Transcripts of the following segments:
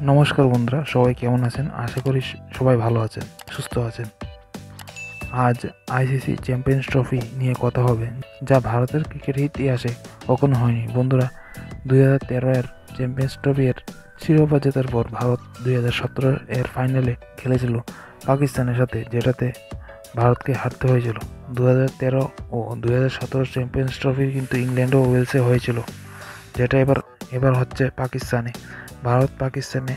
নমস্কার বন্ধুরা, সবাই কেমন আছেন? আশা করি সবাই ভালো আছেন, সুস্থ আছেন। আজ আইসিসি চ্যাম্পিয়ন্স ট্রফি নিয়ে কথা হবে, যা ভারতের ক্রিকেটের ইতিহাসে কখনো হয়নি। বন্ধুরা, 2013 এর চ্যাম্পিয়ন্স ট্রফি এর শিরোপা জেতার পর ভারত 2017 এর ফাইনালে খেলেছিল পাকিস্তানের সাথে, যেটাতে ভারতকে হারতে হয়েছিল। 2013 ও 2017 চ্যাম্পিয়ন্স ট্রফি কিন্তু ইংল্যান্ড ও ওয়েলসে হয়েছিল, যেটা এবার হচ্ছে পাকিস্তানে। ভারত পাকিস্তানে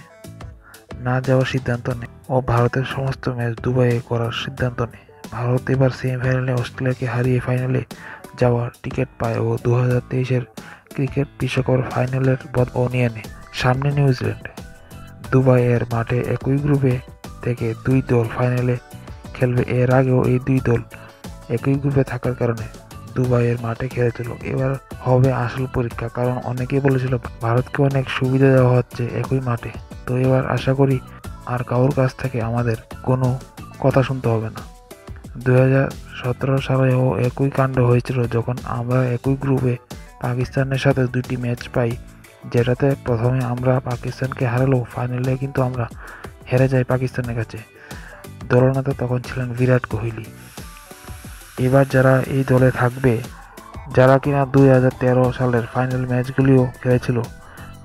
না যাওয়ার সিদ্ধান্ত নেয় ও ভারতের সমস্ত ম্যাচ দুবাইয়ে করার সিদ্ধান্ত নেয়। ভারত এবার সেমিফাইনালে অস্ট্রেলিয়াকে হারিয়ে ফাইনালে যাওয়ার টিকিট পায় ও 2023-এর ক্রিকেট বিশ্বকাপ ফাইনালের পদও নিয়ে নেয়। সামনে নিউজিল্যান্ড। দুবাইয়ের মাঠে একই গ্রুপে থেকে দুই দল ফাইনালে খেলবে। এর আগেও এই দুই দল একই গ্রুপে থাকার কারণে দুবাইয়ের মাঠে খেলেছিল। এবার হবে আসল পরীক্ষা, কারণ অনেকেই বলেছিল ভারতকে অনেক সুবিধা দেওয়া হচ্ছে একই মাঠে। তো এবার আশা করি আর কারোর কাছ থেকে আমাদের কোনো কথা শুনতে হবে না। 2017 সালেও একই কাণ্ড হয়েছিল, যখন আমরা একই গ্রুপে পাকিস্তানের সাথে দুটি ম্যাচ পাই, যেটাতে প্রথমে আমরা পাকিস্তানকে হারালেও ফাইনালে কিন্তু আমরা হেরে যাই পাকিস্তানের কাছে। দলনেতা তখন ছিলেন বিরাট কোহলি। এবার যারা এই দলে থাকবে, যারা কিনা 2013 সালের ফাইনাল ম্যাচগুলিও খেলেছিল,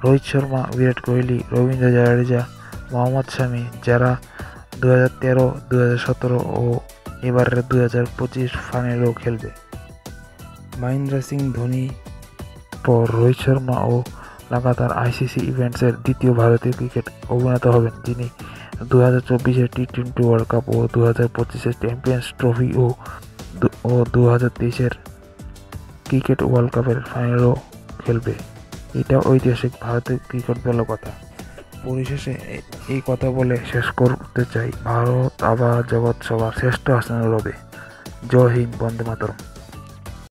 রোহিত শর্মা, বিরাট কোহলি, রবীন্দ্র জাদেজা, মোহাম্মদ শামি, যারা 2013, 2017 ও এবারের 2025 ফাইনালেও খেলবে। মহেন্দ্র সিং ধোনি পর রোহিত শর্মা ও লাগাতার আইসিসি ইভেন্টসের দ্বিতীয় ভারতীয় ক্রিকেট অভিনেতা হবেন, যিনি 2024-এর টি-20 ওয়ার্ল্ড কাপ ও 2025-এর চ্যাম্পিয়ন্স ট্রফি ও 2023-এর ক্রিকেট ওয়ার্ল্ড কাপের ফাইনালও খেলবে। এটা ঐতিহাসিক ভারতের ক্রিকেট দলের কথা। পরিশেষে এই কথা বলে শেষ করতে চাই, ভারত আবার জগৎ সবার শ্রেষ্ঠ আসনে রবে। জয় হিন্দ, বন্দে মাতরম।